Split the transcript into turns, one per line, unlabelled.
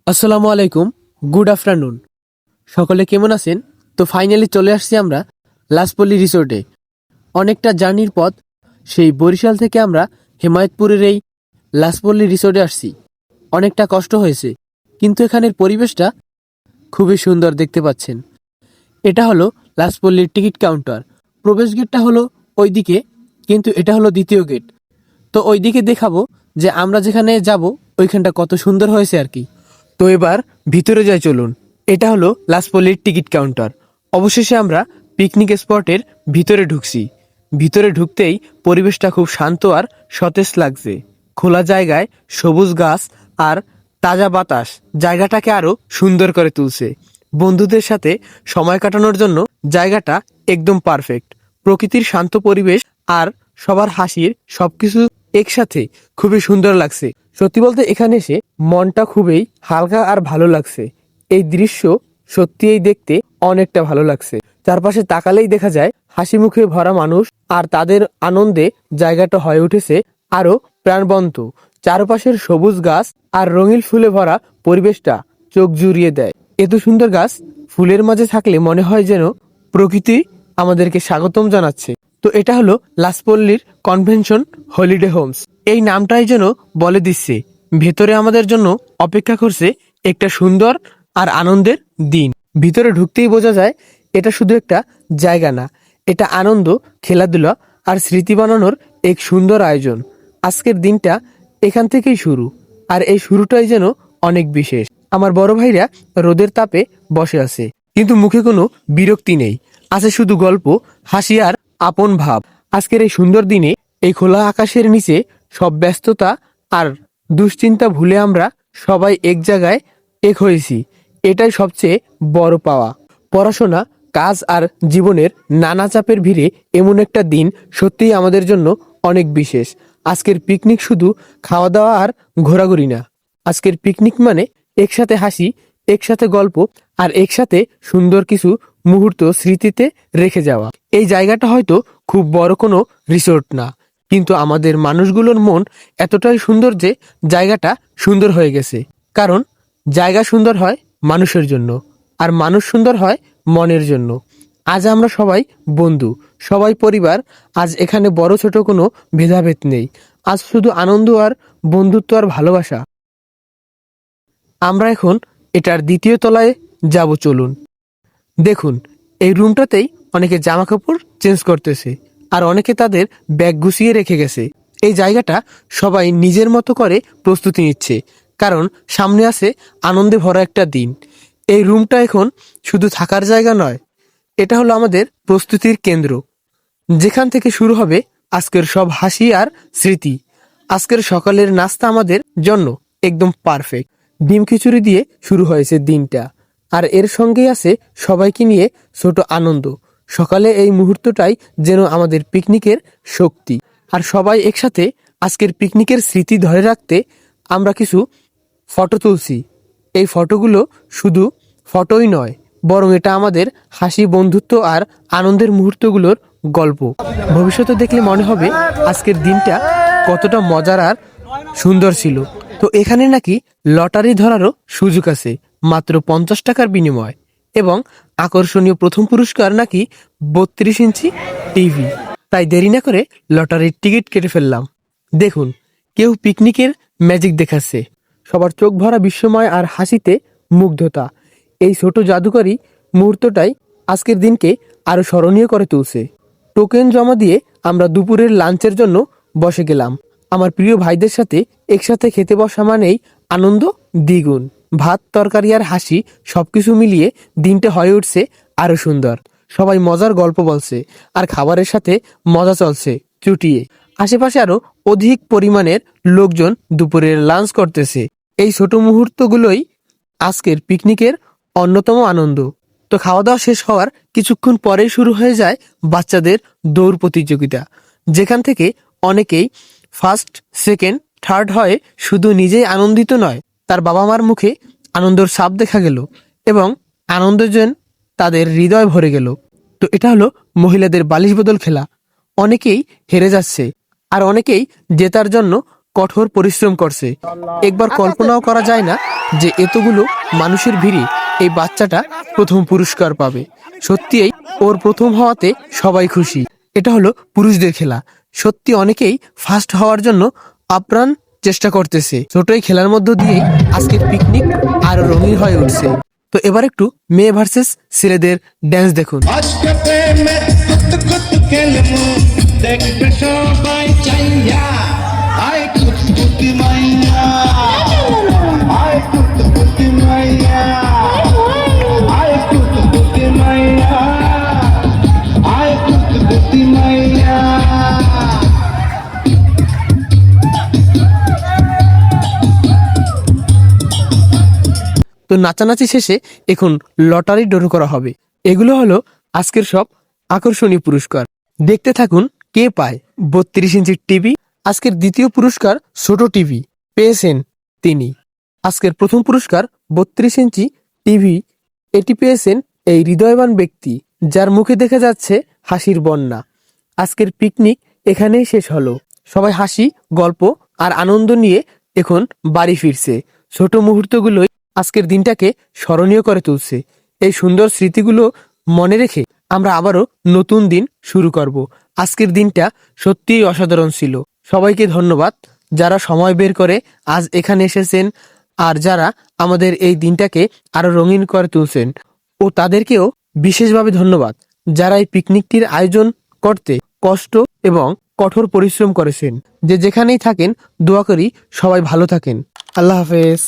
আসসালামু আলাইকুম। Good afternoon. সকলে কেমন আছেন? তো ফাইনালি চলে আসছি আমরা লাসপল্লী রিসোর্টে। অনেকটা জার্নির পথ সেই বরিশাল থেকে আমরা হেমায়েতপুরের এই লাসপল্লী রিসোর্টে আসছি। অনেকটা কষ্ট হয়েছে, কিন্তু এখানের পরিবেশটা খুবই সুন্দর দেখতে পাচ্ছেন। এটা হলো লাসপল্লীর টিকিট কাউন্টার। প্রবেশ গেটটা হলো ওইদিকে, কিন্তু এটা হলো দ্বিতীয় গেট। তো ওইদিকে দেখাবো যে আমরা যেখানে যাব ওইখানটা কত সুন্দর হয়েছে আর কি। তো এবার ভিতরে যাই, চলুন। এটা হলো লাসপল্লীর টিকিট কাউন্টার। অবশেষে আমরা পিকনিক স্পটের ভিতরে ঢুকছি। ভিতরে ঢুকতেই পরিবেশটা খুব শান্ত আর সতেজ লাগছে। খোলা জায়গায় সবুজ গাছ আর তাজা বাতাস জায়গাটাকে আরো সুন্দর করে তুলছে। বন্ধুদের সাথে সময় কাটানোর জন্য জায়গাটা একদম পারফেক্ট। প্রকৃতির শান্ত পরিবেশ আর সবার হাসির সবকিছু একসাথে খুবই সুন্দর লাগছে। সত্যি বলতে এখানে এসে মনটা খুবই হালকা আর ভালো লাগছে। এই দৃশ্য সত্যিই দেখতে অনেকটা ভালো লাগছে। চারপাশে তাকালেই দেখা যায় হাসি মুখে ভরা মানুষ, আর তাদের আনন্দে জায়গাটা হয়ে উঠেছে আরো প্রাণবন্ত। চারপাশের সবুজ গাছ আর রঙিন ফুলে ভরা পরিবেশটা চোখ জুড়িয়ে দেয়। এত সুন্দর গাছ ফুলের মাঝে থাকলে মনে হয় যেন প্রকৃতি আমাদেরকে স্বাগতম জানাচ্ছে। তো এটা হলো লাসপল্লীর কনভেনশন হলিডে হোমস। এই নামটাই যেন বলে দিচ্ছে ভেতরে আমাদের জন্য অপেক্ষা করছে একটা সুন্দর আর আনন্দের দিন। ভিতরে ঢুকতেই বোঝা যায় এটা শুধু একটা জায়গা না, এটা আনন্দ, খেলাধুলা আর স্মৃতি বানানোর এক সুন্দর আয়োজন। আজকের দিনটা এখান থেকেই শুরু, আর এই শুরুটাই যেন অনেক বিশেষ। আমার বড় ভাইরা রোদের তাপে বসে আছে, কিন্তু মুখে কোনো বিরক্তি নেই, আছে শুধু গল্প, হাসি আর আপন ভাব। আজকের এই সুন্দর দিনে এই খোলা আকাশের নিচে সব ব্যস্ততা আর দুশ্চিন্তা ভুলে আমরা সবাই এক জায়গায় এক হয়েছি। এটাই সবচেয়ে বড় পাওয়া। পড়াশোনা, কাজ আর জীবনের নানা চাপের ভিড়ে এমন একটা দিন সত্যিই আমাদের জন্য অনেক বিশেষ। আজকের পিকনিক শুধু খাওয়া দাওয়া আর ঘোরাঘুরি না। আজকের পিকনিক মানে একসাথে হাসি, একসাথে গল্প আর একসাথে সুন্দর কিছু মুহূর্ত স্মৃতিতে রেখে যাওয়া। এই জায়গাটা হয়তো খুব বড় কোনো রিসোর্ট না, কিন্তু আমাদের মানুষগুলোর মন এতটাই সুন্দর যে জায়গাটা সুন্দর হয়ে গেছে। কারণ জায়গা সুন্দর হয় মানুষের জন্য, আর মানুষ সুন্দর হয় মনের জন্য। আজ আমরা সবাই বন্ধু, সবাই পরিবার। আজ এখানে বড় ছোট কোনো ভেদাভেদ নেই। আজ শুধু আনন্দ আর বন্ধুত্ব আর ভালোবাসা। আমরা এখন এটার দ্বিতীয় তলায় যাব, চলুন। দেখুন, এই রুমটাতেই অনেকে জামা কাপড় চেঞ্জ করতেছে, আর অনেকে তাদের ব্যাগ গুছিয়ে রেখে গেছে। এই জায়গাটা সবাই নিজের মতো করে প্রস্তুতি নিচ্ছে, কারণ সামনে আছে আনন্দে ভরা একটা দিন। এই রুমটা এখন শুধু থাকার জায়গা নয়, এটা হলো আমাদের প্রস্তুতির কেন্দ্র, যেখান থেকে শুরু হবে আজকের সব হাসি আর স্মৃতি। আজকের সকালের নাস্তা আমাদের জন্য একদম পারফেক্ট। ডিম খিচুড়ি দিয়ে শুরু হয়েছে দিনটা, আর এর সঙ্গেই আছে সবাইকে নিয়ে ছোট আনন্দ। সকালে এই মুহূর্তটাই যেন আমাদের পিকনিকের শক্তি। আর সবাই একসাথে আজকের পিকনিকের স্মৃতি ধরে রাখতে আমরা কিছু ফটো তুলছি। এই ফটোগুলো শুধু ফটোই নয়, বরং এটা আমাদের হাসি, বন্ধুত্ব আর আনন্দের মুহূর্তগুলোর গল্প। ভবিষ্যতে দেখলে মনে হবে আজকের দিনটা কতটা মজার আর সুন্দর ছিল। তো এখানে নাকি লটারি ধরারও সুযোগ আছে, মাত্র 50 টাকার বিনিময়। এবং আকর্ষণীয় প্রথম পুরস্কার নাকি 32 ইঞ্চি টিভি। তাই দেরি না করে লটারির টিকিট কেটে ফেললাম। দেখুন, কেউ পিকনিকের ম্যাজিক দেখাচ্ছে, সবার চোখ ভরা বিস্ময় আর হাসিতে মুগ্ধতা। এই ছোট জাদুকরী মুহূর্তটাই আজকের দিনকে আরো স্মরণীয় করে তুলছে। টোকেন জমা দিয়ে আমরা দুপুরের লাঞ্চের জন্য বসে গেলাম। আমার প্রিয় ভাইদের সাথে একসাথে খেতে বসা মানেই আনন্দ দ্বিগুণ। ভাত, তরকারি আর হাসি সবকিছু মিলিয়ে দিনটা হয়ে উঠছে আরো সুন্দর। সবাই মজার গল্প বলছে, আর খাবারের সাথে মজা চলছে চুটিয়ে। আশেপাশে আরো অধিক পরিমাণের লোকজন দুপুরের লাঞ্চ করতেছে। এই ছোট মুহূর্তগুলোই আজকের পিকনিকের অন্যতম আনন্দ। তো খাওয়া দাওয়া শেষ হওয়ার কিছুক্ষণ পরেই শুরু হয়ে যায় বাচ্চাদের দৌড় প্রতিযোগিতা, যেখান থেকে অনেকেই ফার্স্ট, সেকেন্ড, থার্ড হয়ে শুধু নিজেই আনন্দিত নয়, তার বাবা মার মুখে আনন্দের ছাপ দেখা গেল, এবং আনন্দ যেন তাদের হৃদয় ভরে গেল। তো এটা হলো মহিলাদের বালিশ বদল খেলা। অনেকেই হেরে যাচ্ছে, আর অনেকেই জেতার জন্য কঠোর পরিশ্রম করছে। একবার কল্পনাও করা যায় না যে এতগুলো মানুষের ভিড়ে এই বাচ্চাটা প্রথম পুরস্কার পাবে। সত্যিই ওর প্রথম হওয়াতে সবাই খুশি। এটা হলো পুরুষদের খেলা। সত্যি অনেকেই ফার্স্ট হওয়ার জন্য আপ্রাণ চেষ্টা করতেছে। ছোট এই খেলার মধ্য দিয়েই আজকের পিকনিক আরো রঙিন হয়ে উঠছে। তো এবার একটু মেয়ে ভার্সেস ছেলেদের ড্যান্স দেখুন।
আজকে প্রেমে কুত কুত খেলবো দেখবে সবাই চাইয়া আয় কুত কুতি মাইয়া আয় কুত কুতি মাইয়া আয় কুত কুতি মাইয়া আয় কুত কুতি মাইয়া।
তো নাচানাচি শেষে এখন লটারি ড্র করা হবে। এগুলো হলো আজকের সব আকর্ষণীয় পুরস্কার। দেখতে থাকুন কে পায় 32 ইঞ্চির টিভি। আজকের দ্বিতীয় পুরস্কার ছোট টিভি পেয়েছেন তিনি। আজকের প্রথম পুরস্কার 32 ইঞ্চি টিভি, এটি পেয়েছেন এই হৃদয়বান ব্যক্তি যার মুখে দেখা যাচ্ছে হাসির বন্যা। আজকের পিকনিক এখানেই শেষ হলো। সবাই হাসি, গল্প আর আনন্দ নিয়ে এখন বাড়ি ফিরছে। ছোট মুহূর্তগুলোই আজকের দিনটাকে স্মরণীয় করে তুলছে। এই সুন্দর স্মৃতিগুলো মনে রেখে আমরা আবারও নতুন দিন শুরু করব। আজকের দিনটা সত্যিই অসাধারণ ছিল। সবাইকে ধন্যবাদ যারা সময় বের করে আজ এখানে এসেছেন, আর যারা আমাদের এই দিনটাকে আরো রঙিন করে তুলছেন, ও তাদেরকেও বিশেষভাবে ধন্যবাদ যারা এই পিকনিকটির আয়োজন করতে কষ্ট এবং কঠোর পরিশ্রম করেছেন। যে যেখানেই থাকেন দোয়া করি সবাই ভালো থাকেন। আল্লাহ হাফেজ।